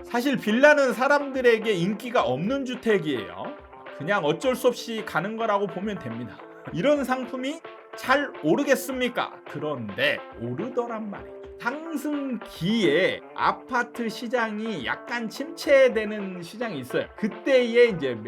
사실 빌라는 사람들에게 인기가 없는 주택이에요. 그냥 어쩔 수 없이 가는 거라고 보면 됩니다. 이런 상품이 잘 오르겠습니까? 그런데 오르더란 말이에요. 상승기에 아파트 시장이 약간 침체되는 시장이 있어요. 그때에 이제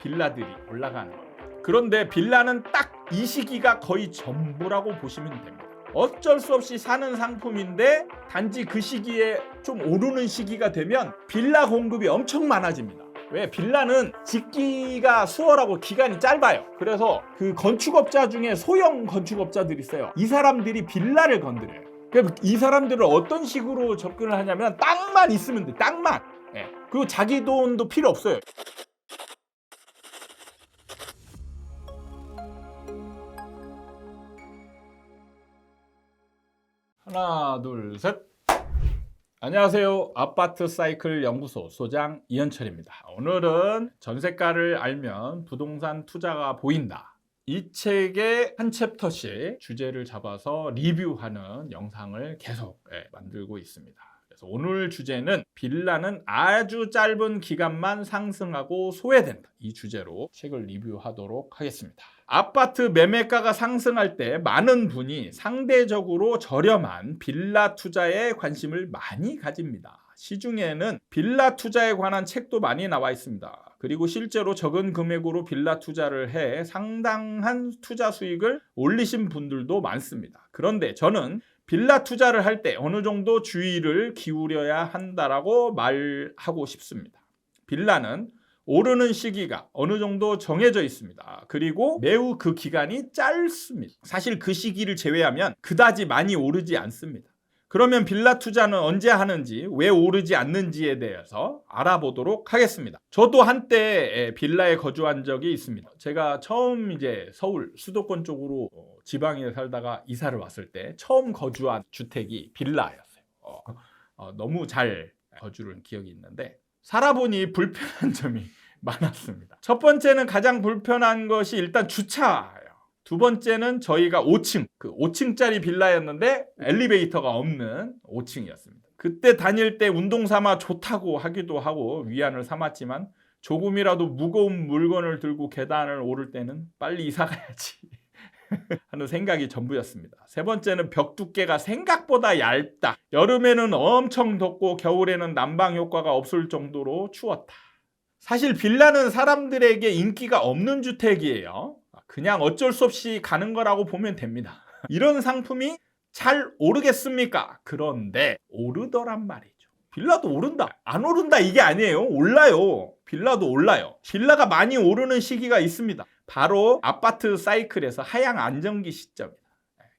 빌라들이 올라가는 겁니다. 그런데 빌라는 딱 이 시기가 거의 전부라고 보시면 됩니다. 어쩔 수 없이 사는 상품인데 단지 그 시기에 좀 오르는 시기가 되면 빌라 공급이 엄청 많아집니다. 왜? 빌라는 짓기가 수월하고 기간이 짧아요. 그래서 그 건축업자 중에 소형 건축업자들이 있어요. 이 사람들이 빌라를 건드려요. 그럼 이 사람들은 어떤 식으로 접근을 하냐면 땅만 있으면 돼. 땅만. 예. 그리고 자기 돈도 필요 없어요. 하나, 둘, 셋. 안녕하세요. 아파트 사이클 연구소 소장 이현철입니다. 오늘은 전세가를 알면 부동산 투자가 보인다. 이 책의 한 챕터씩 주제를 잡아서 리뷰하는 영상을 계속 만들고 있습니다. 그래서 오늘 주제는 빌라는 아주 짧은 기간만 상승하고 소외된다. 이 주제로 책을 리뷰하도록 하겠습니다. 아파트 매매가가 상승할 때 많은 분이 상대적으로 저렴한 빌라 투자에 관심을 많이 가집니다. 시중에는 빌라 투자에 관한 책도 많이 나와 있습니다. 그리고 실제로 적은 금액으로 빌라 투자를 해 상당한 투자 수익을 올리신 분들도 많습니다. 그런데 저는 빌라 투자를 할 때 어느 정도 주의를 기울여야 한다라고 말하고 싶습니다. 빌라는 오르는 시기가 어느 정도 정해져 있습니다. 그리고 매우 그 기간이 짧습니다. 사실 그 시기를 제외하면 그다지 많이 오르지 않습니다. 그러면 빌라 투자는 언제 하는지, 왜 오르지 않는지에 대해서 알아보도록 하겠습니다. 저도 한때 빌라에 거주한 적이 있습니다. 제가 처음 이제 서울 수도권 쪽으로 지방에 살다가 이사를 왔을 때 처음 거주한 주택이 빌라였어요. 너무 잘 거주를 기억이 있는데 살아보니 불편한 점이 많았습니다. 첫 번째는 가장 불편한 것이 일단 주차예요. 두 번째는 저희가 5층, 그 5층짜리 빌라였는데 엘리베이터가 없는 5층이었습니다. 그때 다닐 때 운동 삼아 좋다고 하기도 하고 위안을 삼았지만 조금이라도 무거운 물건을 들고 계단을 오를 때는 빨리 이사 가야지 하는 생각이 전부였습니다. 세 번째는 벽 두께가 생각보다 얇다. 여름에는 엄청 덥고 겨울에는 난방 효과가 없을 정도로 추웠다. 사실 빌라는 사람들에게 인기가 없는 주택이에요. 그냥 어쩔 수 없이 가는 거라고 보면 됩니다. 이런 상품이 잘 오르겠습니까? 그런데 오르더란 말이죠. 빌라도 오른다. 안 오른다 이게 아니에요. 올라요. 빌라도 올라요. 빌라가 많이 오르는 시기가 있습니다. 바로 아파트 사이클에서 하향 안정기 시점입니다.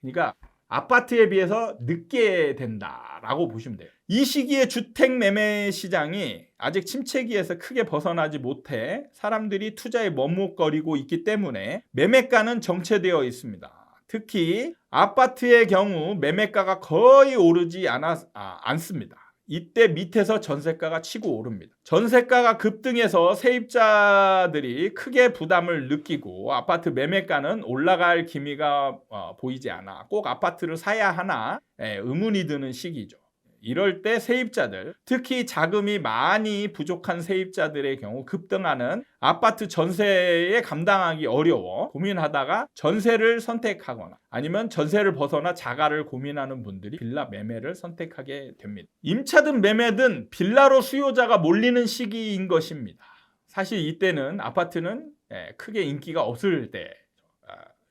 그러니까 아파트에 비해서 늦게 된다라고 보시면 돼요. 이 시기에 주택 매매 시장이 아직 침체기에서 크게 벗어나지 못해 사람들이 투자에 머뭇거리고 있기 때문에 매매가는 정체되어 있습니다. 특히 아파트의 경우 매매가가 거의 오르지 않습니다. 이때 밑에서 전세가가 치고 오릅니다. 전세가가 급등해서 세입자들이 크게 부담을 느끼고 아파트 매매가는 올라갈 기미가 보이지 않아 꼭 아파트를 사야 하나 의문이 드는 시기죠. 이럴 때 세입자들, 특히 자금이 많이 부족한 세입자들의 경우 급등하는 아파트 전세에 감당하기 어려워 고민하다가 전세를 선택하거나 아니면 전세를 벗어나 자가를 고민하는 분들이 빌라 매매를 선택하게 됩니다. 임차든 매매든 빌라로 수요자가 몰리는 시기인 것입니다. 사실 이때는 아파트는 크게 인기가 없을 때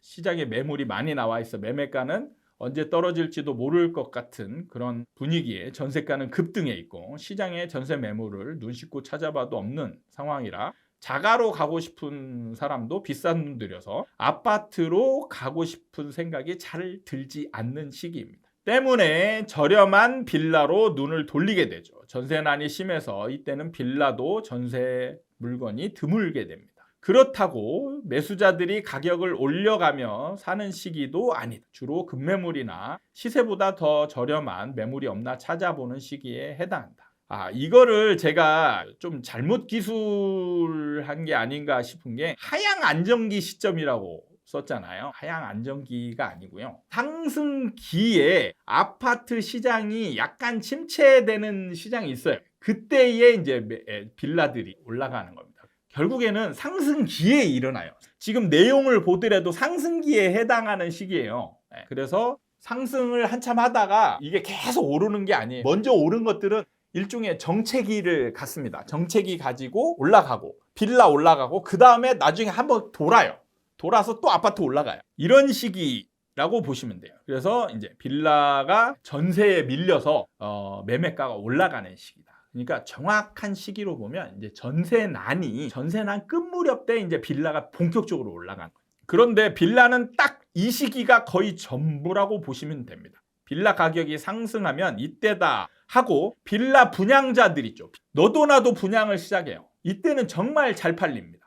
시장에 매물이 많이 나와 있어 매매가는 언제 떨어질지도 모를 것 같은 그런 분위기에 전세가는 급등해 있고 시장에 전세 매물을 눈 씻고 찾아봐도 없는 상황이라 자가로 가고 싶은 사람도 비싼 돈 들여서 아파트로 가고 싶은 생각이 잘 들지 않는 시기입니다. 때문에 저렴한 빌라로 눈을 돌리게 되죠. 전세난이 심해서 이때는 빌라도 전세 물건이 드물게 됩니다. 그렇다고 매수자들이 가격을 올려가며 사는 시기도 아니다. 주로 급매물이나 시세보다 더 저렴한 매물이 없나 찾아보는 시기에 해당한다. 이거를 제가 좀 잘못 기술한 게 아닌가 싶은 게 하향 안정기 시점이라고 썼잖아요. 하향 안정기가 아니고요. 상승기에 아파트 시장이 약간 침체되는 시장이 있어요. 그때에 이제 빌라들이 올라가는 겁니다. 결국에는 상승기에 일어나요. 지금 내용을 보더라도 상승기에 해당하는 시기예요. 그래서 상승을 한참 하다가 이게 계속 오르는 게 아니에요. 먼저 오른 것들은 일종의 정체기를 갖습니다. 정체기 가지고 올라가고 빌라 올라가고 그 다음에 나중에 한번 돌아요. 돌아서 또 아파트 올라가요. 이런 시기라고 보시면 돼요. 그래서 이제 빌라가 전세에 밀려서 매매가가 올라가는 시기다. 그러니까 정확한 시기로 보면 이제 전세난 끝 무렵 때 이제 빌라가 본격적으로 올라간 거예요. 그런데 빌라는 딱 이 시기가 거의 전부라고 보시면 됩니다. 빌라 가격이 상승하면 이때다 하고 빌라 분양자들 있죠. 너도 나도 분양을 시작해요. 이때는 정말 잘 팔립니다.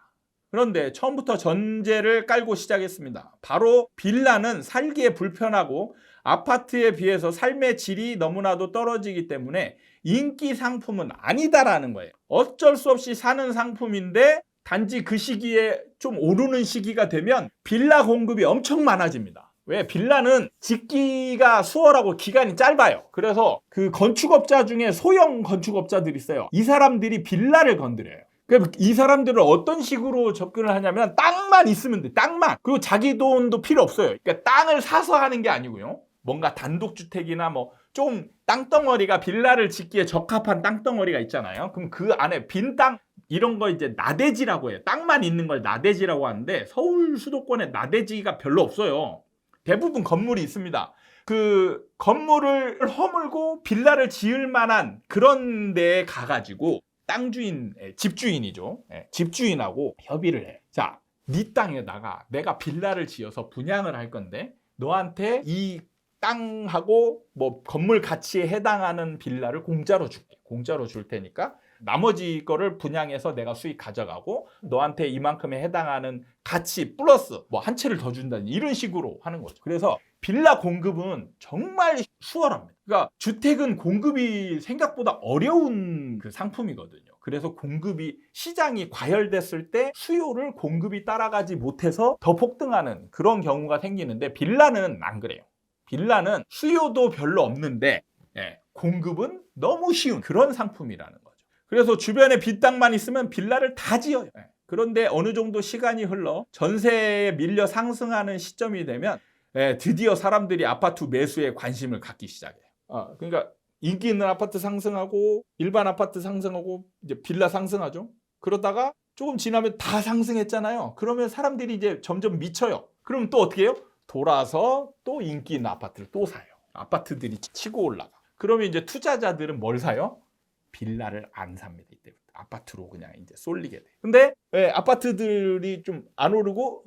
그런데 처음부터 전제를 깔고 시작했습니다. 바로 빌라는 살기에 불편하고 아파트에 비해서 삶의 질이 너무나도 떨어지기 때문에 인기 상품은 아니다라는 거예요. 어쩔 수 없이 사는 상품인데 단지 그 시기에 좀 오르는 시기가 되면 빌라 공급이 엄청 많아집니다. 왜? 빌라는 짓기가 수월하고 기간이 짧아요. 그래서 그 건축업자 중에 소형 건축업자들이 있어요. 이 사람들이 빌라를 건드려요. 이 사람들은 어떤 식으로 접근을 하냐면 땅만 있으면 돼. 땅만. 그리고 자기 돈도 필요 없어요. 그러니까 땅을 사서 하는 게 아니고요. 뭔가 단독주택이나 뭐 좀 땅덩어리가 빌라를 짓기에 적합한 땅덩어리가 있잖아요. 그럼 그 안에 빈 땅 이런 거 이제 나대지라고 해요. 땅만 있는 걸 나대지라고 하는데 서울 수도권에 나대지가 별로 없어요. 대부분 건물이 있습니다. 그 건물을 허물고 빌라를 지을 만한 그런 데에 가가지고 땅 주인, 집주인이죠. 집주인하고 협의를 해. 자, 네 땅에다가 내가 빌라를 지어서 분양을 할 건데 너한테 이 땅하고 뭐 건물 가치에 해당하는 빌라를 공짜로 줄게. 공짜로 줄 테니까 나머지 거를 분양해서 내가 수익 가져가고 너한테 이만큼에 해당하는 가치 플러스 뭐 한 채를 더 준다는 이런 식으로 하는 거죠. 그래서 빌라 공급은 정말 수월합니다. 그러니까 주택은 공급이 생각보다 어려운 그 상품이거든요. 그래서 공급이 시장이 과열됐을 때 수요를 공급이 따라가지 못해서 더 폭등하는 그런 경우가 생기는데 빌라는 안 그래요. 빌라는 수요도 별로 없는데 공급은 너무 쉬운 그런 상품이라는 거죠. 그래서 주변에 빈 땅만 있으면 빌라를 다 지어요. 그런데 어느 정도 시간이 흘러 전세에 밀려 상승하는 시점이 되면 드디어 사람들이 아파트 매수에 관심을 갖기 시작해요. 그러니까 인기 있는 아파트 상승하고 일반 아파트 상승하고 이제 빌라 상승하죠. 그러다가 조금 지나면 다 상승했잖아요. 그러면 사람들이 이제 점점 미쳐요. 그럼 또 어떻게 해요? 돌아서 또 인기 있는 아파트를 또 사요. 아파트들이 치고 올라가. 그러면 이제 투자자들은 뭘 사요? 빌라를 안 삽니다. 이때부터 아파트로 그냥 이제 쏠리게 돼. 근데 아파트들이 좀 안 오르고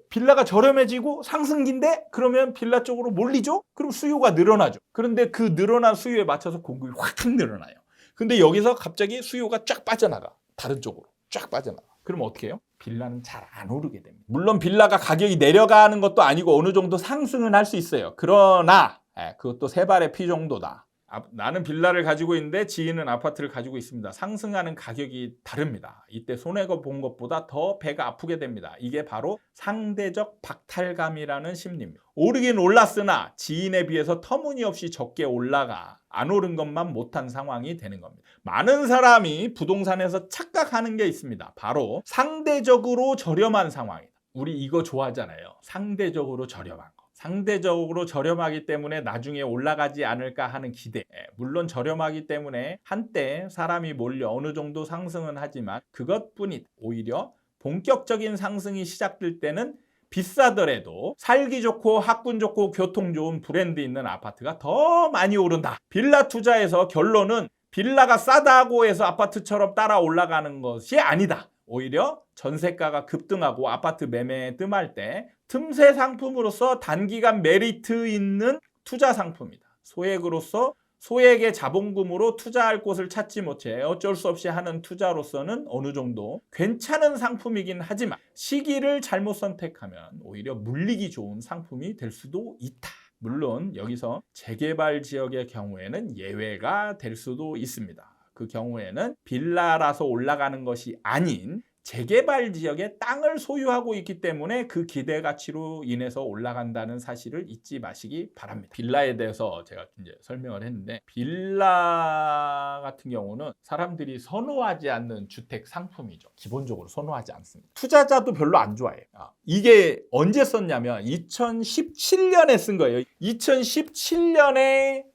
빌라가 저렴해지고 상승기인데 그러면 빌라 쪽으로 몰리죠. 그럼 수요가 늘어나죠. 그런데 그 늘어난 수요에 맞춰서 공급이 확 늘어나요. 근데 여기서 갑자기 수요가 쫙 빠져나가. 다른 쪽으로 쫙 빠져나가. 그럼 어떻게 해요? 빌라는 잘 안 오르게 됩니다. 물론 빌라가 가격이 내려가는 것도 아니고 어느 정도 상승은 할 수 있어요. 그러나 그것도 세 발의 피 정도다. 나는 빌라를 가지고 있는데 지인은 아파트를 가지고 있습니다. 상승하는 가격이 다릅니다. 이때 손해가 본 것보다 더 배가 아프게 됩니다. 이게 바로 상대적 박탈감이라는 심리입니다. 오르긴 올랐으나 지인에 비해서 터무니없이 적게 올라가 안 오른 것만 못한 상황이 되는 겁니다. 많은 사람이 부동산에서 착각하는 게 있습니다. 바로 상대적으로 저렴한 상황이다. 우리 이거 좋아하잖아요. 상대적으로 저렴한 거. 상대적으로 저렴하기 때문에 나중에 올라가지 않을까 하는 기대. 물론 저렴하기 때문에 한때 사람이 몰려 어느 정도 상승은 하지만 그것뿐이 오히려 본격적인 상승이 시작될 때는 비싸더라도 살기 좋고 학군 좋고 교통 좋은 브랜드 있는 아파트가 더 많이 오른다. 빌라 투자에서 결론은 빌라가 싸다고 해서 아파트처럼 따라 올라가는 것이 아니다. 오히려 전세가가 급등하고 아파트 매매에 뜸할 때 틈새 상품으로서 단기간 메리트 있는 투자 상품이다. 소액으로서 소액의 자본금으로 투자할 곳을 찾지 못해 어쩔 수 없이 하는 투자로서는 어느 정도 괜찮은 상품이긴 하지만 시기를 잘못 선택하면 오히려 물리기 좋은 상품이 될 수도 있다. 물론 여기서 재개발 지역의 경우에는 예외가 될 수도 있습니다. 그 경우에는 빌라라서 올라가는 것이 아닌 재개발 지역에 땅을 소유하고 있기 때문에 그 기대 가치로 인해서 올라간다는 사실을 잊지 마시기 바랍니다. 빌라에 대해서 제가 이제 설명을 했는데, 빌라 같은 경우는 사람들이 선호하지 않는 주택 상품이죠. 기본적으로 선호하지 않습니다. 투자자도 별로 안 좋아해요. 이게 언제 썼냐면 2017년에 쓴 거예요. 2017년에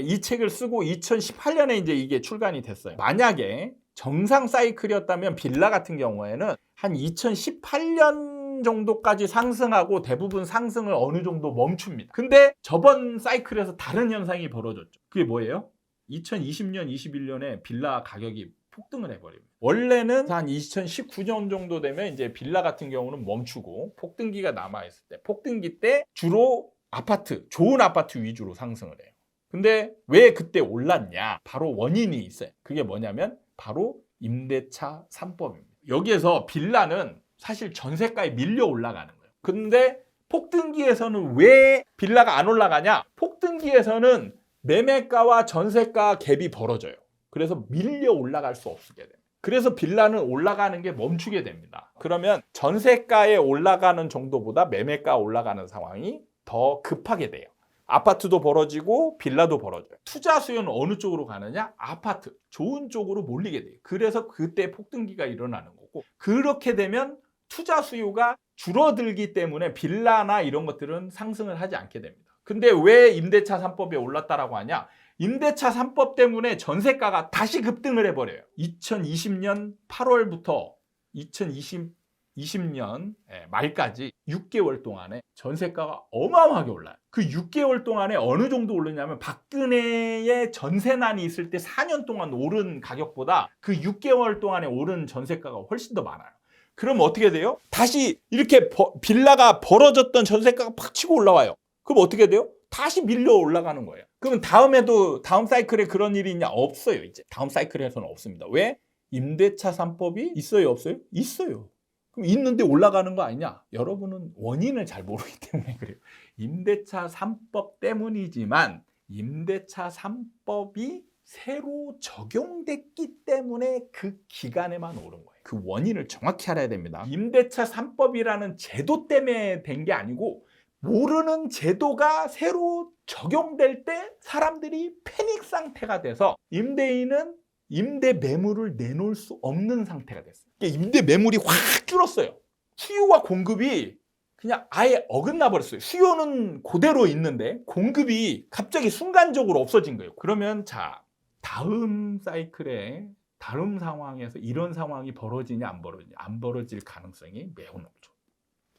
이 책을 쓰고 2018년에 이제 이게 출간이 됐어요. 만약에 정상 사이클이었다면 빌라 같은 경우에는 한 2018년 정도까지 상승하고 대부분 상승을 어느 정도 멈춥니다. 근데 저번 사이클에서 다른 현상이 벌어졌죠. 그게 뭐예요? 2020년, 21년에 빌라 가격이 폭등을 해버립니다. 원래는 한 2019년 정도 되면 이제 빌라 같은 경우는 멈추고 폭등기가 남아있을 때, 폭등기 때 주로 아파트, 좋은 아파트 위주로 상승을 해요. 근데 왜 그때 올랐냐? 바로 원인이 있어요. 그게 뭐냐면 바로 임대차 3법입니다. 여기에서 빌라는 사실 전세가에 밀려 올라가는 거예요. 근데 폭등기에서는 왜 빌라가 안 올라가냐? 폭등기에서는 매매가와 전세가 갭이 벌어져요. 그래서 밀려 올라갈 수 없게 돼요. 그래서 빌라는 올라가는 게 멈추게 됩니다. 그러면 전세가에 올라가는 정도보다 매매가 올라가는 상황이 더 급하게 돼요. 아파트도 벌어지고 빌라도 벌어져요. 투자 수요는 어느 쪽으로 가느냐? 아파트, 좋은 쪽으로 몰리게 돼요. 그래서 그때 폭등기가 일어나는 거고, 그렇게 되면 투자 수요가 줄어들기 때문에 빌라나 이런 것들은 상승을 하지 않게 됩니다. 근데 왜 임대차 3법이 올랐다라고 하냐? 임대차 3법 때문에 전세가가 다시 급등을 해버려요. 2020년 8월부터 2020년 말까지 6개월 동안에 전세가가 어마어마하게 올라요. 그 6개월 동안에 어느 정도 오르냐면 박근혜의 전세난이 있을 때 4년 동안 오른 가격보다 그 6개월 동안에 오른 전세가가 훨씬 더 많아요. 그럼 어떻게 돼요? 다시 이렇게 빌라가 벌어졌던 전세가가 팍 치고 올라와요. 그럼 어떻게 돼요? 다시 밀려 올라가는 거예요. 그럼 다음에도 다음 사이클에 그런 일이 있냐? 없어요. 이제 다음 사이클에서는 없습니다. 왜? 임대차 3법이 있어요, 없어요? 있어요. 그럼 있는데 올라가는 거 아니냐? 여러분은 원인을 잘 모르기 때문에 그래요. 임대차 3법 때문이지만 임대차 3법이 새로 적용됐기 때문에 그 기간에만 오른 거예요. 그 원인을 정확히 알아야 됩니다. 임대차 3법이라는 제도 때문에 된 게 아니고, 모르는 제도가 새로 적용될 때 사람들이 패닉 상태가 돼서 임대인은 임대 매물을 내놓을 수 없는 상태가 됐어요. 임대 매물이 확 줄었어요. 수요와 공급이 그냥 아예 어긋나 버렸어요. 수요는 그대로 있는데 공급이 갑자기 순간적으로 없어진 거예요. 그러면 자, 다음 사이클에 다른 상황에서 이런 상황이 벌어지냐 안 벌어지냐? 안 벌어질 가능성이 매우 높죠.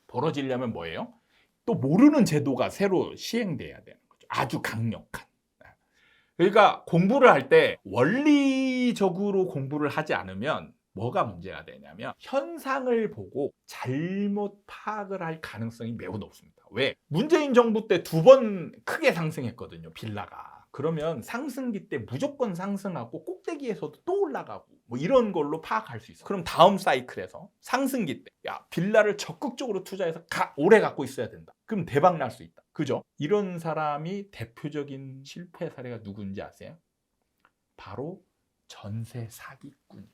벌어지려면 뭐예요? 또 모르는 제도가 새로 시행돼야 되는 거죠. 아주 강력한. 그러니까 공부를 할 때 원리적으로 공부를 하지 않으면 뭐가 문제가 되냐면 현상을 보고 잘못 파악을 할 가능성이 매우 높습니다. 왜? 문재인 정부 때 2번 크게 상승했거든요, 빌라가. 그러면 상승기 때 무조건 상승하고 꼭대기에서도 또 올라가고 뭐 이런 걸로 파악할 수 있어요. 그럼 다음 사이클에서 상승기 때 야, 빌라를 적극적으로 투자해서 오래 갖고 있어야 된다. 그럼 대박 날 수 있다. 그죠? 이런 사람이 대표적인 실패 사례가 누군지 아세요? 바로 전세 사기꾼.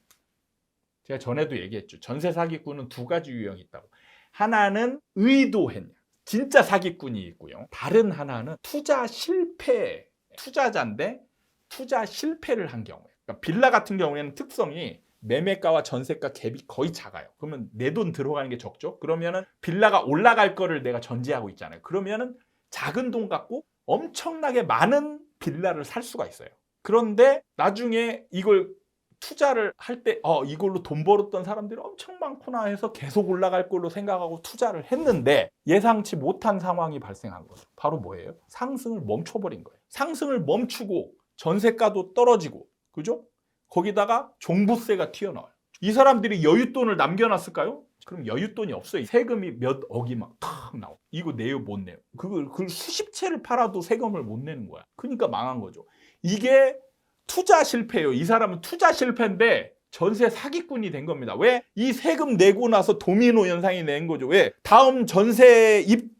제가 전에도 얘기했죠. 전세 사기꾼은 2가지 유형이 있다고. 하나는 의도했냐, 진짜 사기꾼이 있고요. 다른 하나는 투자 실패, 투자자인데 투자 실패를 한 경우에. 그러니까 빌라 같은 경우에는 특성이 매매가와 전세가 갭이 거의 작아요. 그러면 내 돈 들어가는 게 적죠. 그러면은 빌라가 올라갈 거를 내가 전제하고 있잖아요. 그러면은 작은 돈 갖고 엄청나게 많은 빌라를 살 수가 있어요. 그런데 나중에 이걸 투자를 할 때 이걸로 돈 벌었던 사람들이 엄청 많구나 해서 계속 올라갈 걸로 생각하고 투자를 했는데 예상치 못한 상황이 발생한 거죠. 바로 뭐예요? 상승을 멈춰버린 거예요. 상승을 멈추고 전세가도 떨어지고, 그죠? 거기다가 종부세가 튀어나와요. 이 사람들이 여윳돈을 남겨놨을까요? 그럼 여윳돈이 없어요. 세금이 몇 억이 막 탁 나와. 이거 내요 못 내요. 그걸 수십 채를 팔아도 세금을 못 내는 거야. 그러니까 망한 거죠. 이게 투자 실패예요. 이 사람은 투자 실패인데 전세 사기꾼이 된 겁니다. 왜? 이 세금 내고 나서 도미노 현상이 낸 거죠. 왜? 다음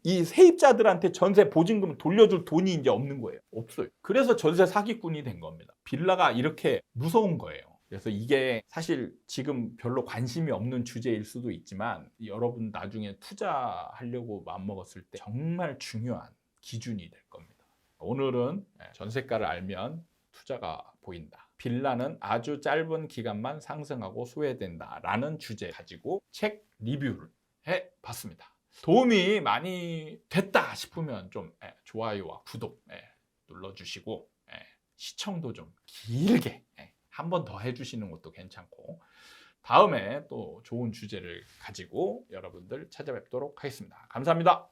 이 세입자들한테 전세 보증금 돌려줄 돈이 이제 없는 거예요. 없어요. 그래서 전세 사기꾼이 된 겁니다. 빌라가 이렇게 무서운 거예요. 그래서 이게 사실 지금 별로 관심이 없는 주제일 수도 있지만 여러분 나중에 투자하려고 마음먹었을 때 정말 중요한 기준이 될 겁니다. 오늘은 전세가를 알면 투자가 보인다. 빌라는 아주 짧은 기간만 상승하고 소외된다라는 주제 가지고 책 리뷰를 해봤습니다. 도움이 많이 됐다 싶으면 좀 좋아요와 구독 눌러주시고 시청도 좀 길게 한 번 더 해주시는 것도 괜찮고 다음에 또 좋은 주제를 가지고 여러분들 찾아뵙도록 하겠습니다. 감사합니다.